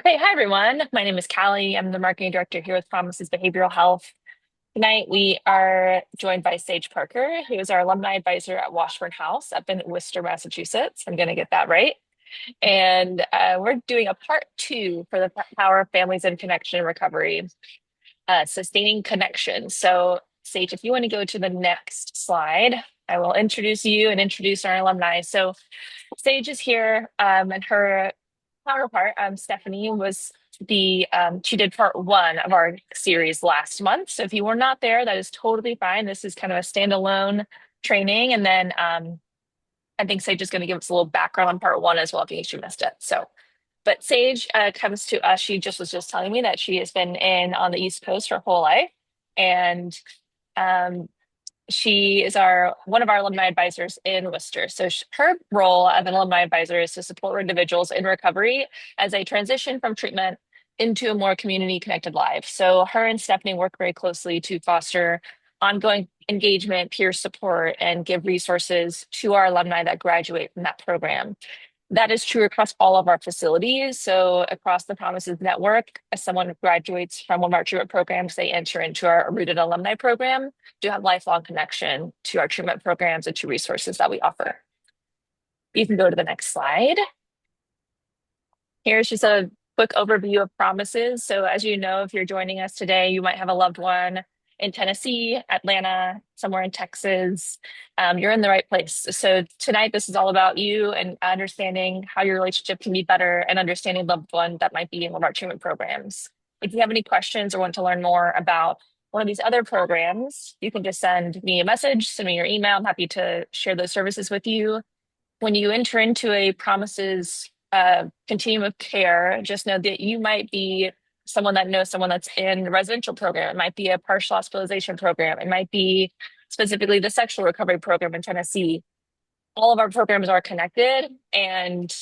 Okay, hi everyone. My name is Callie. I'm the marketing director here with Promises Behavioral Health. Tonight we are joined by Sage Parker, who is our alumni advisor at Washburn House up in Worcester, Massachusetts. I'm going to get that right. And we're doing a part two for the power of families and connection and recovery, sustaining connection. So, Sage, if you want to go to the next slide, I will introduce you and introduce our alumni. So, Sage is here, and her counterpart, Stephanie, was she did part one of our series last month. So if you were not there, that is totally fine. This is kind of a standalone training. And then I think Sage is going to give us a little background on part one as well, in case you missed it. So, but Sage comes to us. She just was just telling me that she has been in on the East Coast her whole life. And um, she is our one of our alumni advisors in Worcester. So her role as an alumni advisor is to support individuals in recovery as they transition from treatment into a more community connected life. So her and Stephanie work very closely to foster ongoing engagement, peer support, and give resources to our alumni that graduate from that program. That is true across all of our facilities. So across the Promises Network, as someone graduates from one of our treatment programs, they enter into our Rooted Alumni Program to have lifelong connection to our treatment programs and to resources that we offer. You can go to the next slide. Here's just a quick overview of Promises. So as you know, if you're joining us today, you might have a loved one in Tennessee, Atlanta, somewhere in Texas. You're in the right place. So tonight, this is all about you and understanding how your relationship can be better and understanding loved one that might be in one of our treatment programs. If you have any questions or want to learn more about one of these other programs, you can just send me a message, send me your email. I'm happy to share those services with you. When you enter into a Promises continuum of care, just know that you might be someone that knows someone that's in a residential program. It might be a partial hospitalization program. It might be specifically the sexual recovery program in Tennessee. All of our programs are connected, and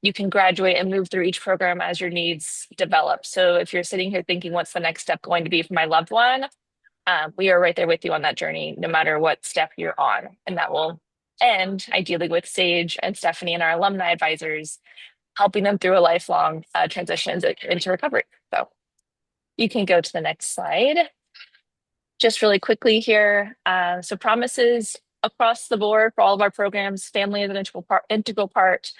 you can graduate and move through each program as your needs develop. So if you're sitting here thinking, what's the next step going to be for my loved one? We are right there with you on that journey, no matter what step you're on. And that will end ideally with Sage and Stephanie and our alumni advisors, helping them through a lifelong transition into recovery. So you can go to the next slide. Just really quickly here. So Promises across the board for all of our programs, family is an integral part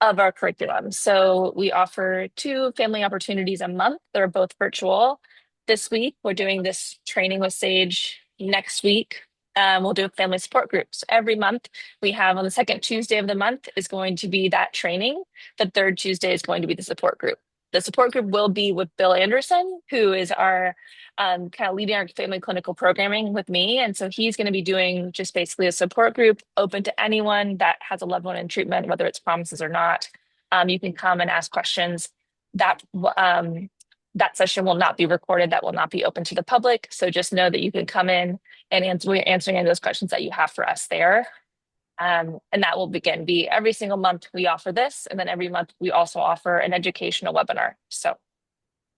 of our curriculum. So we offer two family opportunities a month. They're both virtual. This week, we're doing this training with Sage. Next week, we'll do family support groups. Every month, we have on the second Tuesday of the month is going to be that training. The third Tuesday is going to be the support group. The support group will be with Bill Anderson, who is our kind of leading our family clinical programming with me. And so he's going to be doing just basically a support group open to anyone that has a loved one in treatment, whether it's Promises or not. You can come and ask questions. That session will not be recorded. That will not be open to the public. So just know that you can come in and we're answering any of those questions that you have for us there. And that will be every single month we offer this. And then every month we also offer an educational webinar. So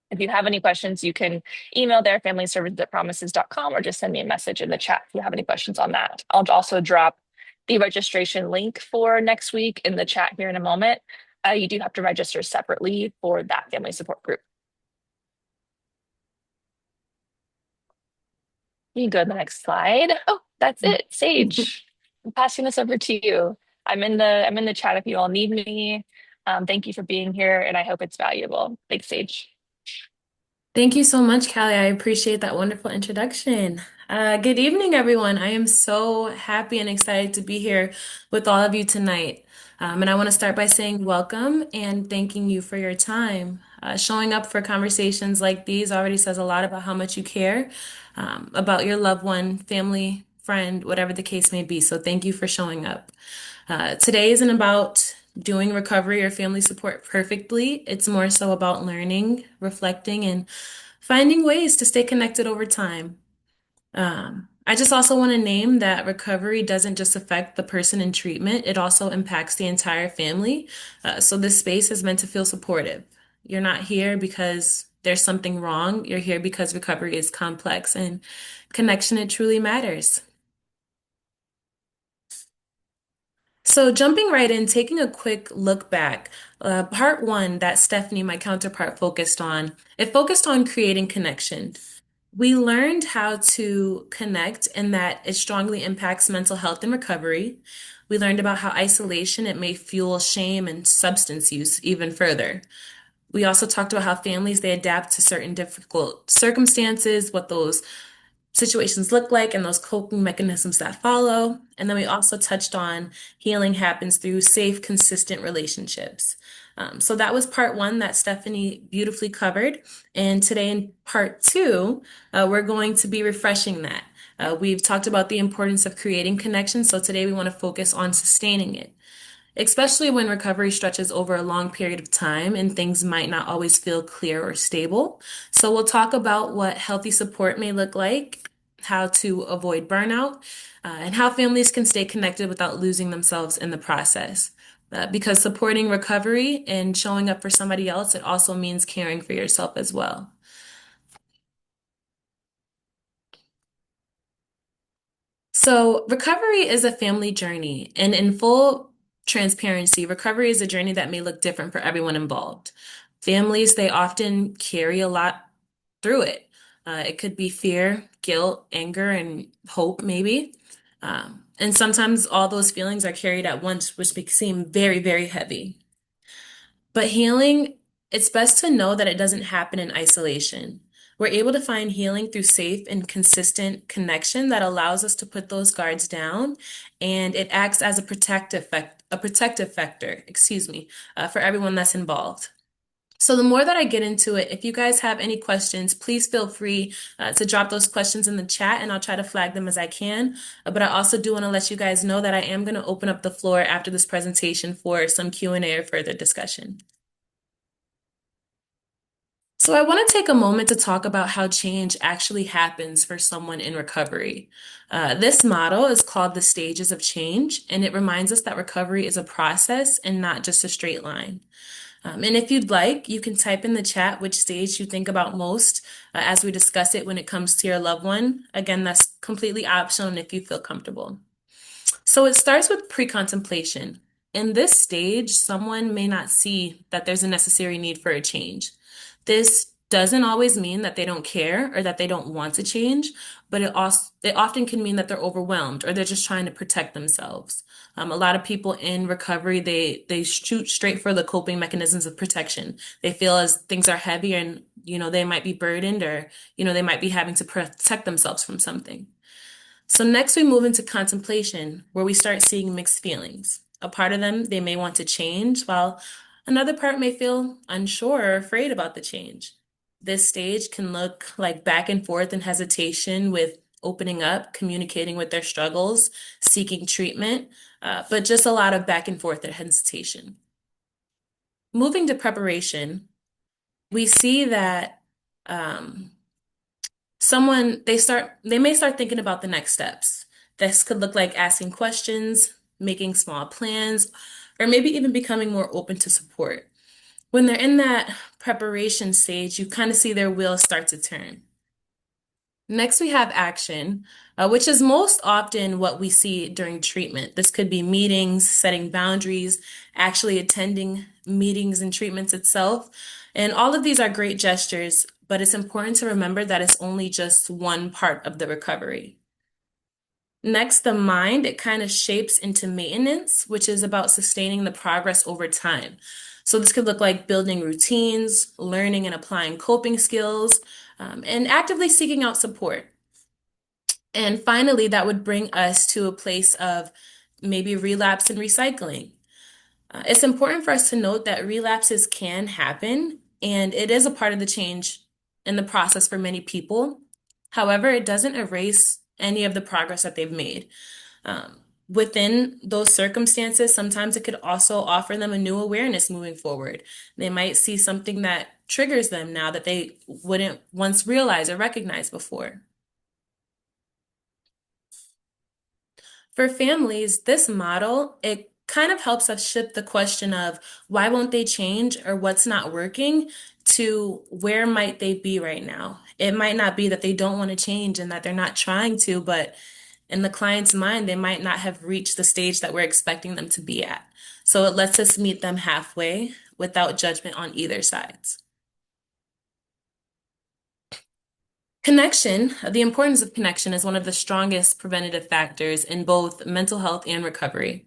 if you have any questions, you can email their familyservices@promises.com or just send me a message in the chat if you have any questions on that. I'll also drop the registration link for next week in the chat here in a moment. You do have to register separately for that family support group. You can go to the next slide. Oh, that's it. Sage, I'm passing this over to you. I'm in the chat if you all need me. Thank you for being here, and I hope it's valuable. Thanks, Sage. Thank you so much, Callie. I appreciate that wonderful introduction. Good evening, everyone. I am so happy and excited to be here with all of you tonight. And I want to start by saying welcome and thanking you for your time. Showing up for conversations like these already says a lot about how much you care about your loved one, family, friend, whatever the case may be. So thank you for showing up. Today isn't about doing recovery or family support perfectly. It's more so about learning, reflecting, and finding ways to stay connected over time. I just also want to name that recovery doesn't just affect the person in treatment, it also impacts the entire family. So this space is meant to feel supportive. You're not here because there's something wrong. You're here because recovery is complex and connection, it truly matters. So, jumping right in, taking a quick look back, part one that Stephanie, my counterpart, focused on, it focused on creating connection. We learned how to connect and that it strongly impacts mental health and recovery. We learned about how isolation, it may fuel shame and substance use even further. We also talked about how families, they adapt to certain difficult circumstances, what those situations look like and those coping mechanisms that follow. And then we also touched on healing happens through safe, consistent relationships. So that was part one that Stephanie beautifully covered. And today in part two, we're going to be refreshing that. We've talked about the importance of creating connection. So today we want to focus on sustaining it, especially when recovery stretches over a long period of time and things might not always feel clear or stable. So, we'll talk about what healthy support may look like, how to avoid burnout, and how families can stay connected without losing themselves in the process. Because supporting recovery and showing up for somebody else, it also means caring for yourself as well. So, recovery is a family journey, and in full transparency, recovery is a journey that may look different for everyone involved. Families, they often carry a lot through it. It could be fear, guilt, anger, and hope, maybe. And sometimes all those feelings are carried at once, which may seem very, very heavy. But healing, it's best to know that it doesn't happen in isolation. We're able to find healing through safe and consistent connection that allows us to put those guards down, and it acts as a protective factor, for everyone that's involved. So the more that I get into it, if you guys have any questions, please feel free to drop those questions in the chat and I'll try to flag them as I can. But I also do want to let you guys know that I am going to open up the floor after this presentation for some Q&A or further discussion. So I want to take a moment to talk about how change actually happens for someone in recovery. This model is called the stages of change, and it reminds us that recovery is a process and not just a straight line. And if you'd like, you can type in the chat which stage you think about most as we discuss it when it comes to your loved one. Again, that's completely optional and if you feel comfortable. So it starts with pre-contemplation. In this stage, someone may not see that there's a necessary need for a change. This doesn't always mean that they don't care or that they don't want to change, but it often can mean that they're overwhelmed or they're just trying to protect themselves. A lot of people in recovery, they shoot straight for the coping mechanisms of protection. They feel as things are heavy and, they might be burdened or, they might be having to protect themselves from something. So next we move into contemplation, where we start seeing mixed feelings. A part of them, they may want to change, while another part may feel unsure or afraid about the change. This stage can look like back and forth and hesitation with opening up, communicating with their struggles, seeking treatment, but just a lot of back and forth and hesitation. Moving to preparation, we see that um, they may start thinking about the next steps. This could look like asking questions, making small plans, or maybe even becoming more open to support. When they're in that preparation stage, you kind of see their wheels start to turn. Next, we have action, which is most often what we see during treatment. This could be meetings, setting boundaries, actually attending meetings and treatments itself. And all of these are great gestures, but it's important to remember that it's only just one part of the recovery. Next, the mind, it kind of shapes into maintenance, which is about sustaining the progress over time. So this could look like building routines, learning and applying coping skills, and actively seeking out support. And finally, that would bring us to a place of maybe relapse and recycling. It's important for us to note that relapses can happen, and it is a part of the change in the process for many people. However, it doesn't erase any of the progress that they've made. Within those circumstances, sometimes it could also offer them a new awareness moving forward. They might see something that triggers them now that they wouldn't once realize or recognize before. For families, this model, it kind of helps us shift the question of why won't they change or what's not working to where might they be right now. It might not be that they don't want to change and that they're not trying to, but in the client's mind, they might not have reached the stage that we're expecting them to be at. So it lets us meet them halfway without judgment on either sides. Connection, the importance of connection is one of the strongest preventative factors in both mental health and recovery.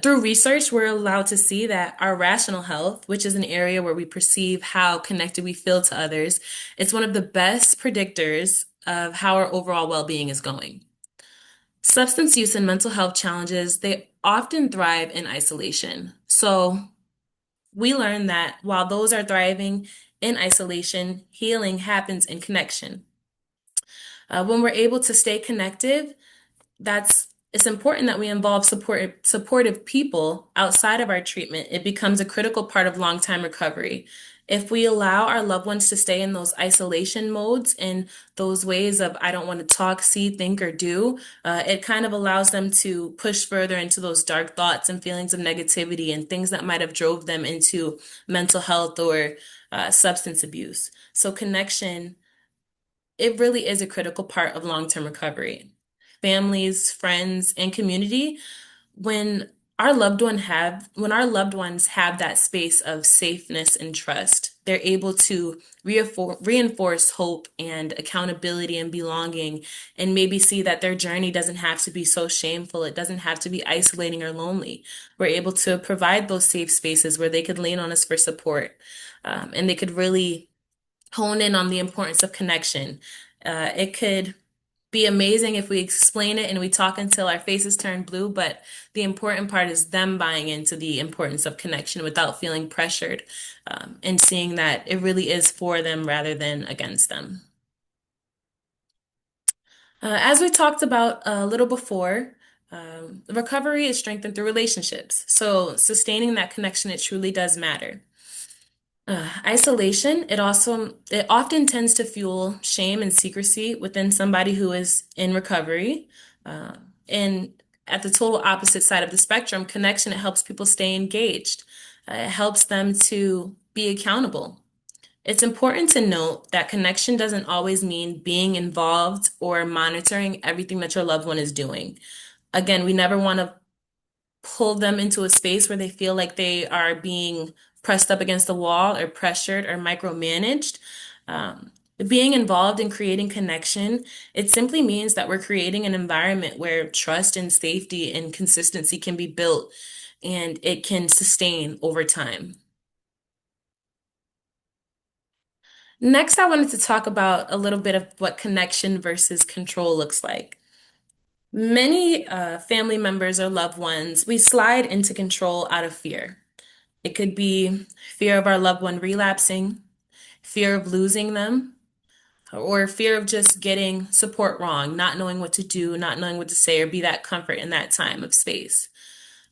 Through research, we're allowed to see that our rational health, which is an area where we perceive how connected we feel to others, it's one of the best predictors of how our overall well-being is going. Substance use and mental health challenges, they often thrive in isolation. So we learn that while those are thriving in isolation, healing happens in connection. When we're able to stay connected, that's it's important that we involve supportive people outside of our treatment. It becomes a critical part of long-time recovery. If we allow our loved ones to stay in those isolation modes and those ways of I don't want to talk, see, think, or do, it kind of allows them to push further into those dark thoughts and feelings of negativity and things that might have drove them into mental health or substance abuse. So connection, it really is a critical part of long-term recovery. Families, friends, and community, when when our loved ones have that space of safeness and trust, they're able to reinforce hope and accountability and belonging, and maybe see that their journey doesn't have to be so shameful. It doesn't have to be isolating or lonely. We're able to provide those safe spaces where they could lean on us for support, and they could really hone in on the importance of connection. It could be amazing if we explain it and we talk until our faces turn blue, but the important part is them buying into the importance of connection without feeling pressured, and seeing that it really is for them rather than against them. As we talked about a little before, recovery is strengthened through relationships. So sustaining that connection, it truly does matter. Isolation, it often tends to fuel shame and secrecy within somebody who is in recovery. Uh, and at the total opposite side of the spectrum, connection, it helps people stay engaged. It helps them to be accountable. It's important to note that connection doesn't always mean being involved or monitoring everything that your loved one is doing. Again, we never want to pull them into a space where they feel like they are being pressed up against the wall or pressured or micromanaged. Um, Being involved in creating connection, it simply means that we're creating an environment where trust and safety and consistency can be built and it can sustain over time. Next, I wanted to talk about a little bit of what connection versus control looks like. Many family members or loved ones, we slide into control out of fear. It could be fear of our loved one relapsing, fear of losing them, or fear of just getting support wrong, not knowing what to do, not knowing what to say, or be that comfort in that time of space.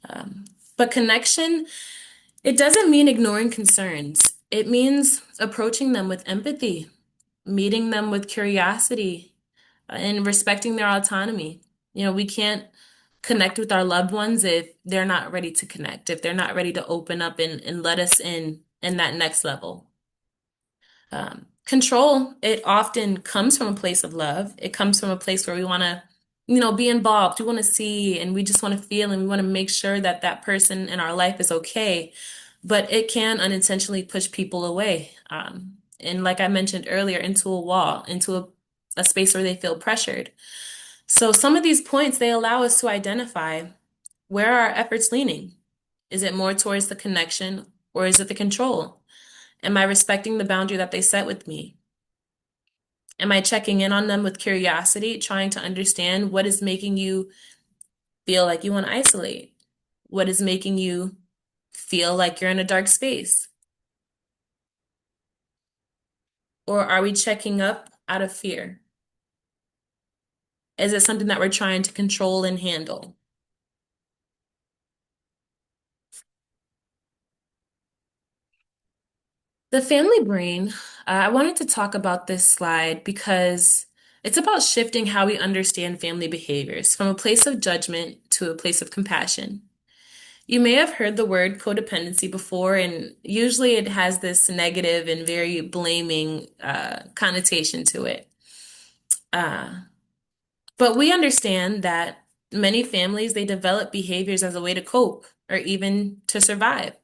Um, but connection, it doesn't mean ignoring concerns. It means approaching them with empathy, meeting them with curiosity, and respecting their autonomy. We can't connect with our loved ones if they're not ready to connect, if they're not ready to open up and let us in that next level. Control, it often comes from a place of love. It comes from a place where we want to, be involved. We want to see and we just want to feel and we want to make sure that that person in our life is okay. But it can unintentionally push people away. And like I mentioned earlier, into a wall, into a space where they feel pressured. So some of these points, they allow us to identify where are our efforts leaning. Is it more towards the connection or is it the control? Am I respecting the boundary that they set with me? Am I checking in on them with curiosity, trying to understand what is making you feel like you want to isolate? What is making you feel like you're in a dark space? Or are we checking up out of fear? Is it something that we're trying to control and handle? The family brain, I wanted to talk about this slide because it's about shifting how we understand family behaviors from a place of judgment to a place of compassion. You may have heard the word codependency before, and usually it has this negative and very blaming connotation to it. Uh, But we understand that many families, they develop behaviors as a way to cope or even to survive.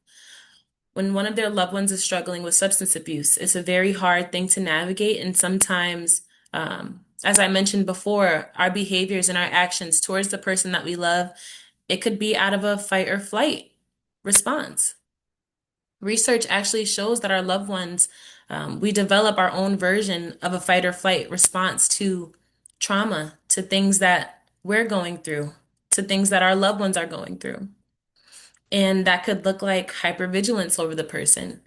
When one of their loved ones is struggling with substance abuse, it's a very hard thing to navigate. And sometimes, as I mentioned before, our behaviors and our actions towards the person that we love, it could be out of a fight or flight response. Research actually shows that our loved ones, we develop our own version of a fight or flight response to trauma, to things that we're going through, to things that our loved ones are going through. And that could look like hypervigilance over the person.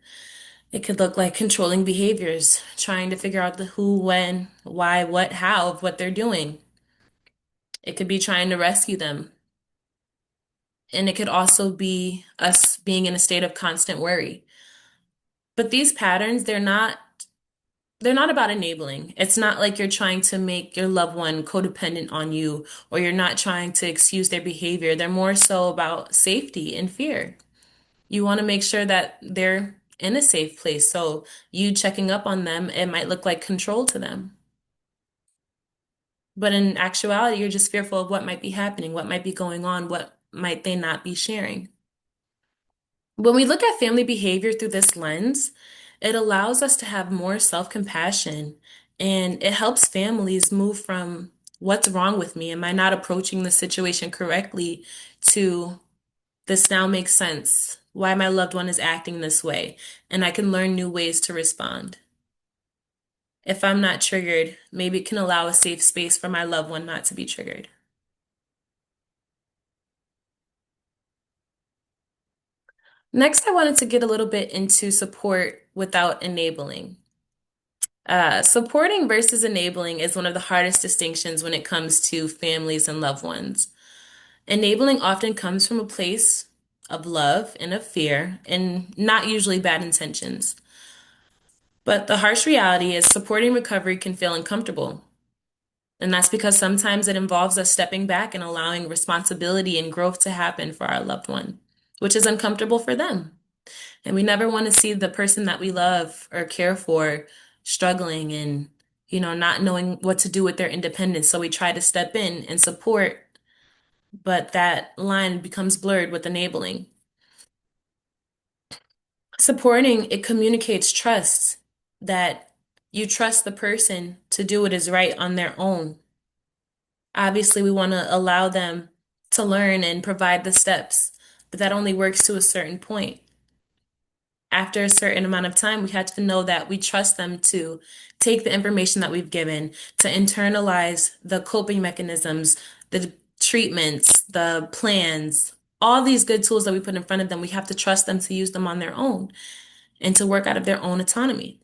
It could look like controlling behaviors, trying to figure out the who, when, why, what, how of what they're doing. It could be trying to rescue them. And it could also be us being in a state of constant worry. But these patterns, they're not about enabling. It's not like you're trying to make your loved one codependent on you, or you're not trying to excuse their behavior. They're more so about safety and fear. You want to make sure that they're in a safe place. So you checking up on them, it might look like control to them. But in actuality, you're just fearful of what might be happening, what might be going on, what might they not be sharing. When we look at family behavior through this lens, it allows us to have more self-compassion and it helps families move from what's wrong with me? Am I not approaching the situation correctly to this now makes sense, why my loved one is acting this way, and I can learn new ways to respond. If I'm not triggered, maybe it can allow a safe space for my loved one not to be triggered. Next, I wanted to get a little bit into support without enabling. Supporting versus enabling is one of the hardest distinctions when it comes to families and loved ones. Enabling often comes from a place of love and of fear, and not usually bad intentions. But the harsh reality is supporting recovery can feel uncomfortable. And that's because sometimes it involves us stepping back and allowing responsibility and growth to happen for our loved one, which is uncomfortable for them. And we never want to see the person that we love or care for struggling and, not knowing what to do with their independence. So we try to step in and support, but that line becomes blurred with enabling. Supporting, it communicates trust that you trust the person to do what is right on their own. Obviously, we want to allow them to learn and provide the steps, but that only works to a certain point. After a certain amount of time, we have to know that we trust them to take the information that we've given, to internalize the coping mechanisms, the treatments, the plans, all these good tools that we put in front of them. We have to trust them to use them on their own and to work out of their own autonomy.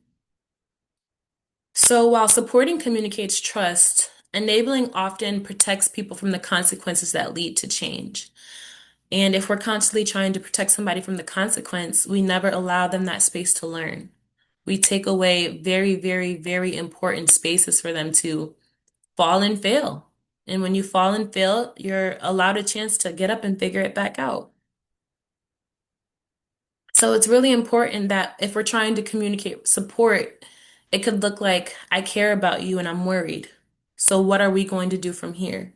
So while supporting communicates trust, enabling often protects people from the consequences that lead to change. And if we're constantly trying to protect somebody from the consequence, we never allow them that space to learn. We take away very, very, very important spaces for them to fall and fail. And when you fall and fail, you're allowed a chance to get up and figure it back out. So it's really important that if we're trying to communicate support, it could look like, I care about you and I'm worried. So what are we going to do from here?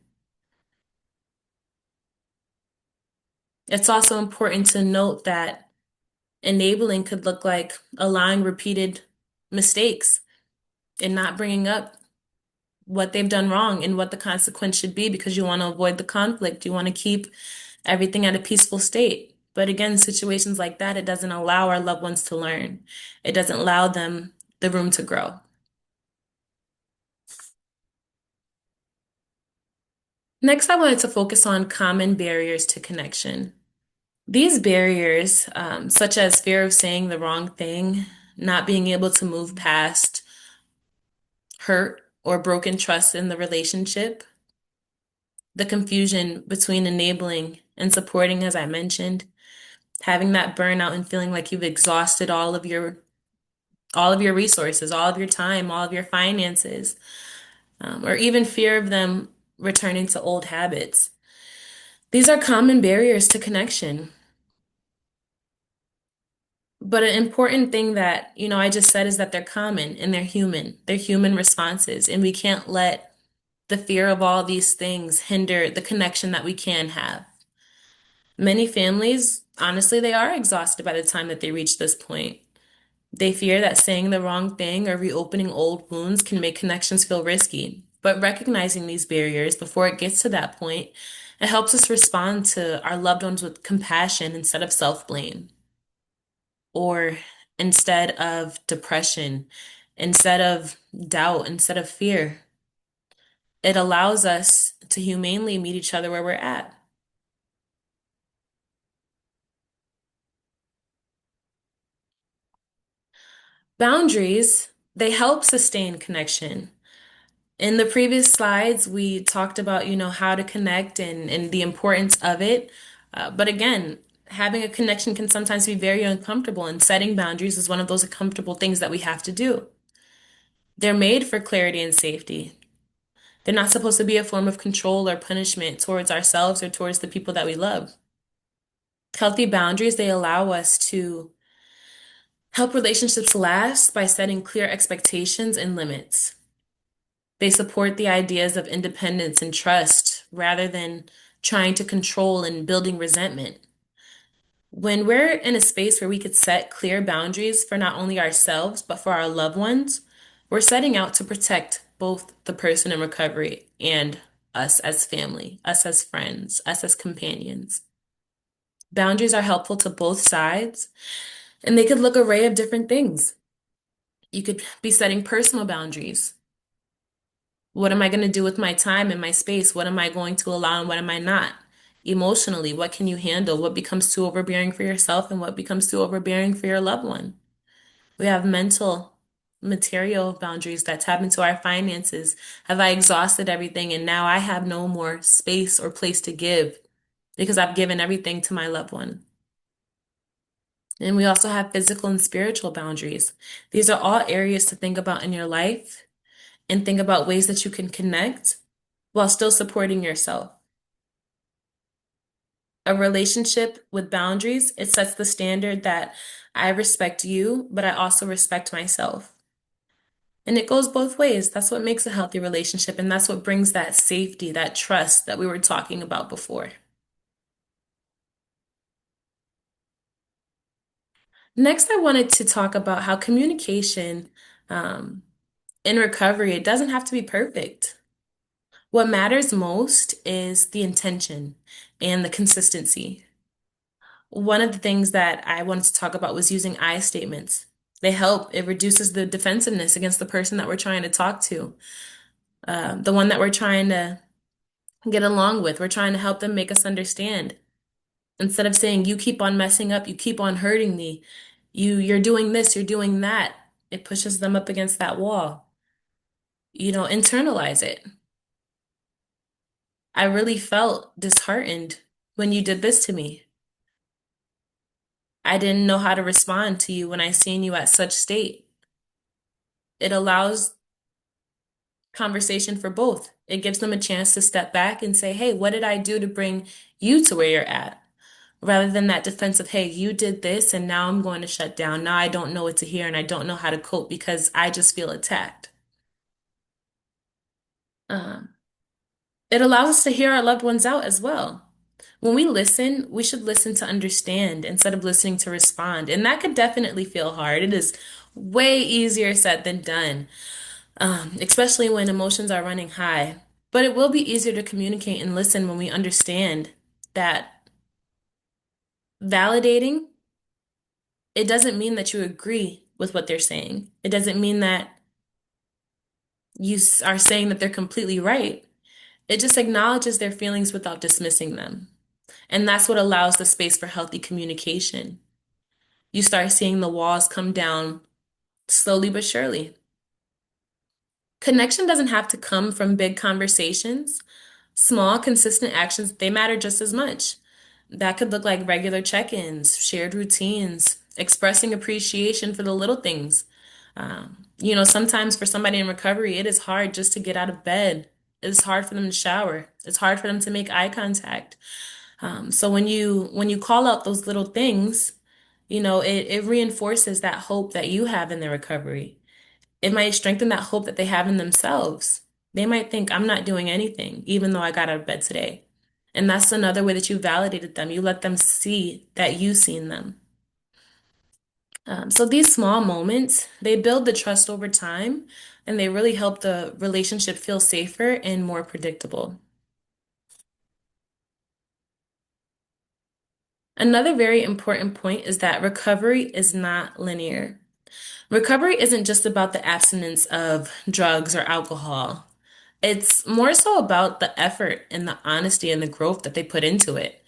It's also important to note that enabling could look like allowing repeated mistakes and not bringing up what they've done wrong and what the consequence should be because you want to avoid the conflict. You want to keep everything at a peaceful state. But again, situations like that, it doesn't allow our loved ones to learn. It doesn't allow them the room to grow. Next, I wanted to focus on common barriers to connection. These barriers, such as fear of saying the wrong thing, not being able to move past hurt or broken trust in the relationship, the confusion between enabling and supporting, as I mentioned, having that burnout and feeling like you've exhausted all of your resources, all of your time, all of your finances, or even fear of them returning to old habits. These are common barriers to connection. But an important thing that, I just said is that they're common and they're human. They're human responses, and we can't let The fear of all these things hinder the connection that we can have. Many families, honestly, they are exhausted by the time that they reach this point. They fear that saying the wrong thing or reopening old wounds can make connections feel risky. But recognizing these barriers before it gets to that point, it helps us respond to our loved ones with compassion instead of self-blame, or instead of depression, instead of doubt, instead of fear. It allows us to humanely meet each other where we're at. Boundaries, they help sustain connection. In the previous slides, we talked about, how to connect and the importance of it. But again, having a connection can sometimes be very uncomfortable, and setting boundaries is one of those uncomfortable things that we have to do. They're made for clarity and safety. They're not supposed to be a form of control or punishment towards ourselves or towards the people that we love. Healthy boundaries, they allow us to help relationships last by setting clear expectations and limits. They support the ideas of independence and trust rather than trying to control and building resentment. When we're in a space where we could set clear boundaries for not only ourselves, but for our loved ones, we're setting out to protect both the person in recovery and us as family, us as friends, us as companions. Boundaries are helpful to both sides, and they could look array of different things. You could be setting personal boundaries. What am I going to do with my time and my space? What am I going to allow and what am I not? Emotionally, what can you handle? What becomes too overbearing for yourself and what becomes too overbearing for your loved one? We have mental, material boundaries that tap into our finances. Have I exhausted everything and now I have no more space or place to give because I've given everything to my loved one? And we also have physical and spiritual boundaries. These are all areas to think about in your life and think about ways that you can connect while still supporting yourself. A relationship with boundaries, it sets the standard that I respect you, but I also respect myself. And it goes both ways. That's what makes a healthy relationship, and that's what brings that safety, that trust that we were talking about before. Next, I wanted to talk about how communication um, in recovery, it doesn't have to be perfect. What matters most is the intention and the consistency. One of the things that I wanted to talk about was using I statements. They help. It reduces the defensiveness against the person that we're trying to talk to, the one that we're trying to get along with. We're trying to help them make us understand. Instead of saying, you keep on messing up, you keep on hurting me, you're doing this, you're doing that, it pushes them up against that wall. Internalize it. I really felt disheartened when you did this to me. I didn't know how to respond to you when I seen you at such state. It allows conversation for both. It gives them a chance to step back and say, hey, what did I do to bring you to where you're at? Rather than that defensive, hey, you did this and now I'm going to shut down. Now I don't know what to hear and I don't know how to cope because I just feel attacked. Um, it allows us to hear our loved ones out as well. When we listen, we should listen to understand instead of listening to respond. And that could definitely feel hard. It is way easier said than done, especially when emotions are running high. But it will be easier to communicate and listen when we understand that validating, it doesn't mean that you agree with what they're saying. It doesn't mean that are saying that they're completely right. It just acknowledges their feelings without dismissing them. And that's what allows the space for healthy communication. You start seeing the walls come down slowly but surely. Connection doesn't have to come from big conversations. Small, consistent actions, they matter just as much. That could look like regular check-ins, shared routines, expressing appreciation for the little things. Sometimes for somebody in recovery, it is hard just to get out of bed. It's hard for them to shower. It's hard for them to make eye contact. So when you call out those little things, it reinforces that hope that you have in their recovery. It might strengthen that hope that they have in themselves. They might think I'm not doing anything, even though I got out of bed today. And that's another way that you validated them. You let them see that you seen them. So these small moments, they build the trust over time and they really help the relationship feel safer and more predictable. Another very important point is that recovery is not linear. Recovery isn't just about the abstinence of drugs or alcohol. It's more so about the effort and the honesty and the growth that they put into it.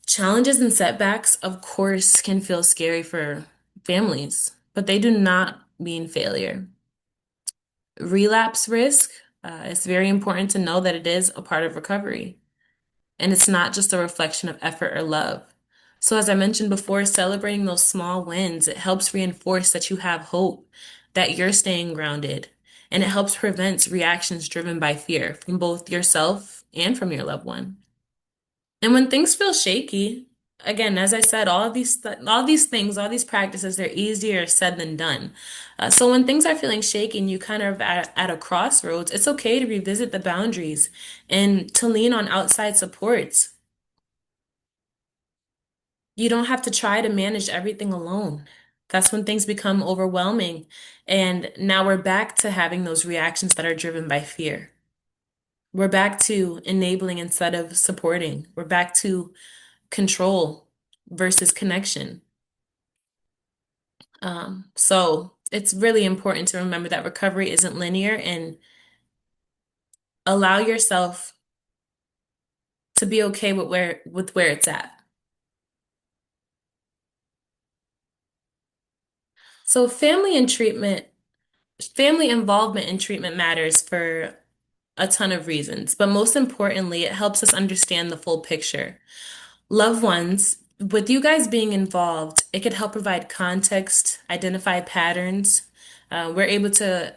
Challenges and setbacks, of course, can feel scary for families, but they do not mean failure. Relapse risk, it's very important to know that it is a part of recovery and it's not just a reflection of effort or love. So, as I mentioned before, celebrating those small wins, it helps reinforce that you have hope, that you're staying grounded, and it helps prevent reactions driven by fear from both yourself and from your loved one. And when things feel shaky, again, as I said, all these things, all these practices, they're easier said than done. So when things are feeling shaky and you kind of at a crossroads, it's okay to revisit the boundaries and to lean on outside supports. You don't have to try to manage everything alone. That's when things become overwhelming. And now we're back to having those reactions that are driven by fear. We're back to enabling instead of supporting. We're back to control versus connection. So it's really important to remember that recovery isn't linear and allow yourself to be okay with where it's at. So family involvement in treatment matters for a ton of reasons, but most importantly, it helps us understand the full picture. Loved ones, with you guys being involved, it could help provide context, identify patterns. We're able to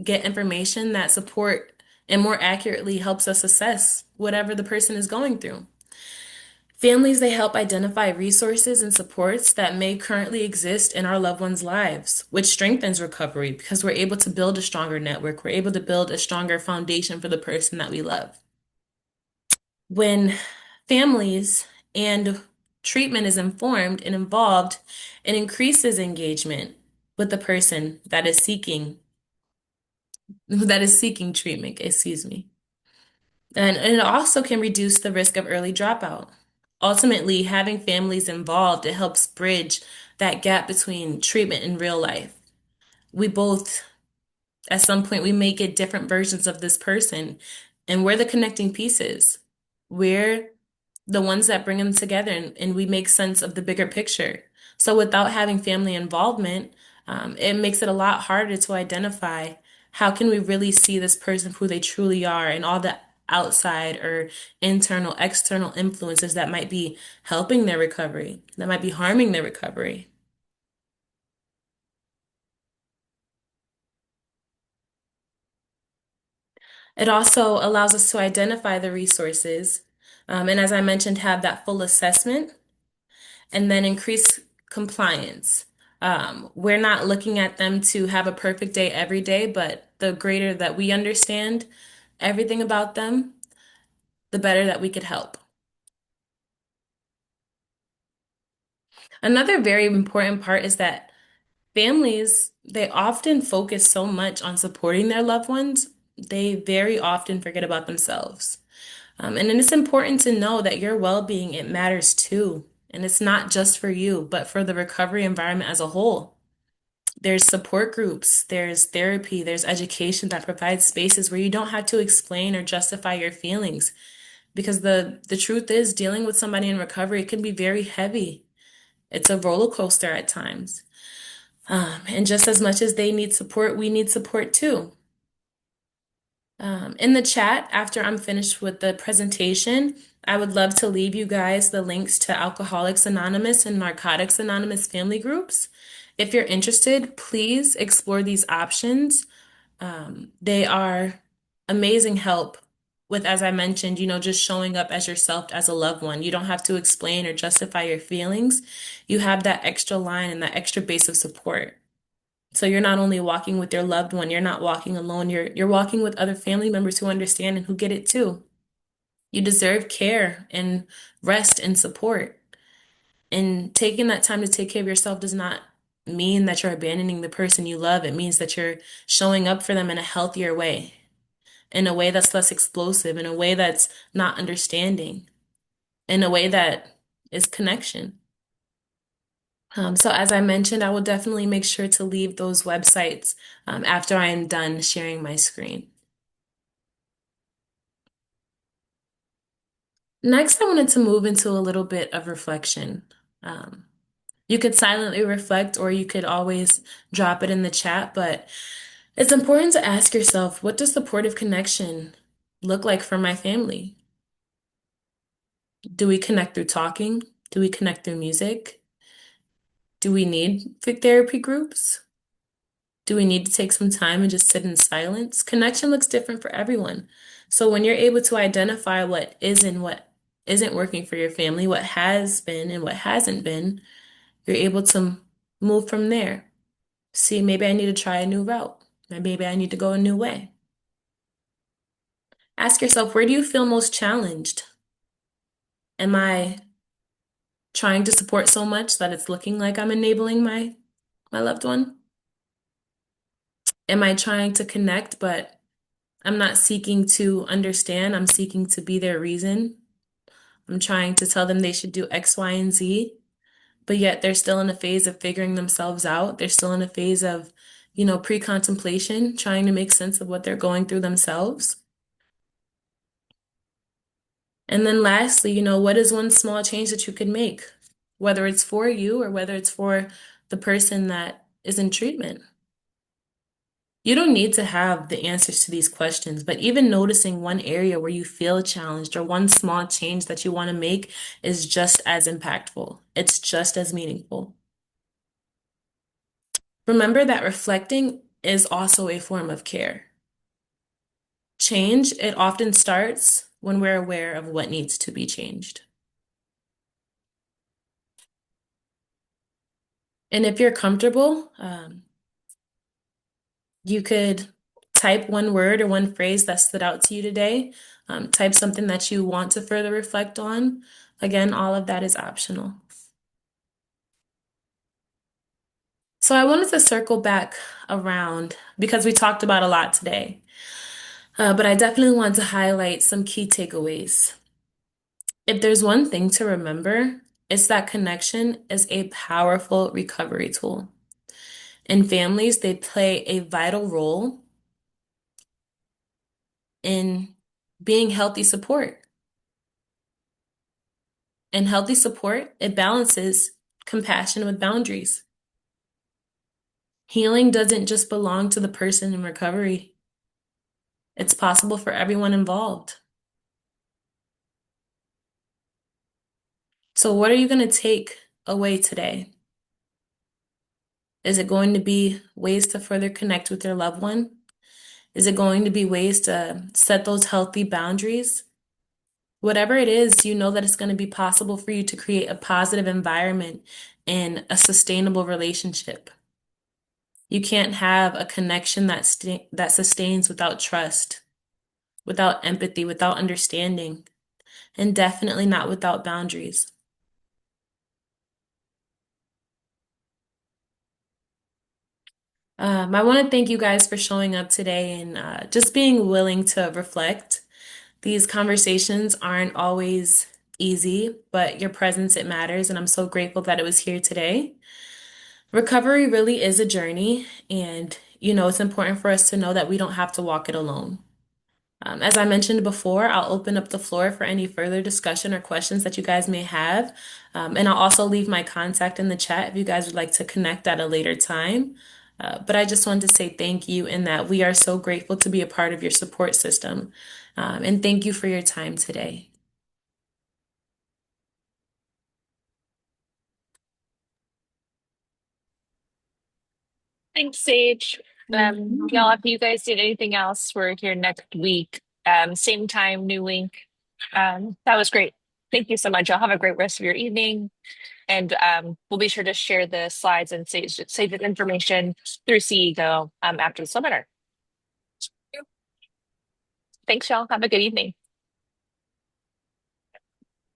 get information that support and more accurately helps us assess whatever the person is going through. Families, they help identify resources and supports that may currently exist in our loved ones' lives, which strengthens recovery because we're able to build a stronger network. We're able to build a stronger foundation for the person that we love. When families and treatment is informed and involved, it increases engagement with the person that is seeking treatment, excuse me. And it also can reduce the risk of early dropout. Ultimately, having families involved, it helps bridge that gap between treatment and real life. We both, at some point, we may get different versions of this person, and we're the connecting pieces. We're the ones that bring them together and we make sense of the bigger picture. So without having family involvement, it makes it a lot harder to identify how can we really see this person for who they truly are and all the outside or internal, external influences that might be helping their recovery, that might be harming their recovery. It also allows us to identify the resources, and as I mentioned, have that full assessment and then increase compliance. We're not looking at them to have a perfect day every day, but the greater that we understand everything about them, the better that we could help. Another very important part is that families, they often focus so much on supporting their loved ones, they very often forget about themselves. And then it's important to know that your well-being, it matters too. And it's not just for you, but for the recovery environment as a whole. There's support groups, there's therapy, there's education that provides spaces where you don't have to explain or justify your feelings. Because the truth is, dealing with somebody in recovery can be very heavy. It's a roller coaster at times. And just as much as they need support, we need support too. In the chat, after I'm finished with the presentation, I would love to leave you guys the links to Alcoholics Anonymous and Narcotics Anonymous family groups. If you're interested, please explore these options. They are amazing help with, as I mentioned, just showing up as yourself as a loved one. You don't have to explain or justify your feelings. You have that extra line and that extra base of support. So you're not only walking with your loved one, you're not walking alone. You're walking with other family members who understand and who get it too. You deserve care and rest and support. And taking that time to take care of yourself does not mean that you're abandoning the person you love. It means that you're showing up for them in a healthier way, in a way that's less explosive, in a way that's not understanding, in a way that is connection. So as I mentioned, I will definitely make sure to leave those websites after I am done sharing my screen. Next, I wanted to move into a little bit of reflection. Um, you could silently reflect, or you could always drop it in the chat, but it's important to ask yourself, what does supportive connection look like for my family? Do we connect through talking? Do we connect through music? Do we need therapy groups? Do we need to take some time and just sit in silence? Connection looks different for everyone. So when you're able to identify what is and what isn't working for your family, what has been and what hasn't been, you're able to move from there. See, maybe I need to try a new route. Maybe I need to go a new way. Ask yourself, where do you feel most challenged? Am I trying to support so much that it's looking like I'm enabling my loved one? Am I trying to connect, but I'm not seeking to understand? I'm seeking to be their reason. I'm trying to tell them they should do X, Y, and Z, but yet they're still in a phase of figuring themselves out. They're still in a phase of, pre-contemplation, trying to make sense of what they're going through themselves. And then lastly, what is one small change that you could make, whether it's for you or whether it's for the person that is in treatment? You don't need to have the answers to these questions, but even noticing one area where you feel challenged or one small change that you want to make is just as impactful. It's just as meaningful. Remember that reflecting is also a form of care. Change, it often starts when we're aware of what needs to be changed. And if you're comfortable, you could type one word or one phrase that stood out to you today. Type something that you want to further reflect on. Again, all of that is optional. So I wanted to circle back around because we talked about a lot today, but I definitely want to highlight some key takeaways. If there's one thing to remember, it's that connection is a powerful recovery tool. In families, they play a vital role in being healthy support. And healthy support, it balances compassion with boundaries. Healing doesn't just belong to the person in recovery. It's possible for everyone involved. So what are you going to take away today? Is it going to be ways to further connect with your loved one? Is it going to be ways to set those healthy boundaries? Whatever it is, you know that it's going to be possible for you to create a positive environment and a sustainable relationship. You can't have a connection that sustains without trust, without empathy, without understanding, and definitely not without boundaries. I want to thank you guys for showing up today and just being willing to reflect. These conversations aren't always easy, but your presence, it matters, and I'm so grateful that it was here today. Recovery really is a journey, and it's important for us to know that we don't have to walk it alone. As I mentioned before, I'll open up the floor for any further discussion or questions that you guys may have. And I'll also leave my contact in the chat if you guys would like to connect at a later time. But I just wanted to say thank you and that we are so grateful to be a part of your support system. And thank you for your time today. Thanks, Sage. Y'all, Mhm. if you guys did anything else, we're here next week. Same time, new link. That was great. Thank you so much. Y'all have a great rest of your evening. And we'll be sure to share the slides and save the information through CEGO after the seminar. Thanks, y'all. Have a good evening.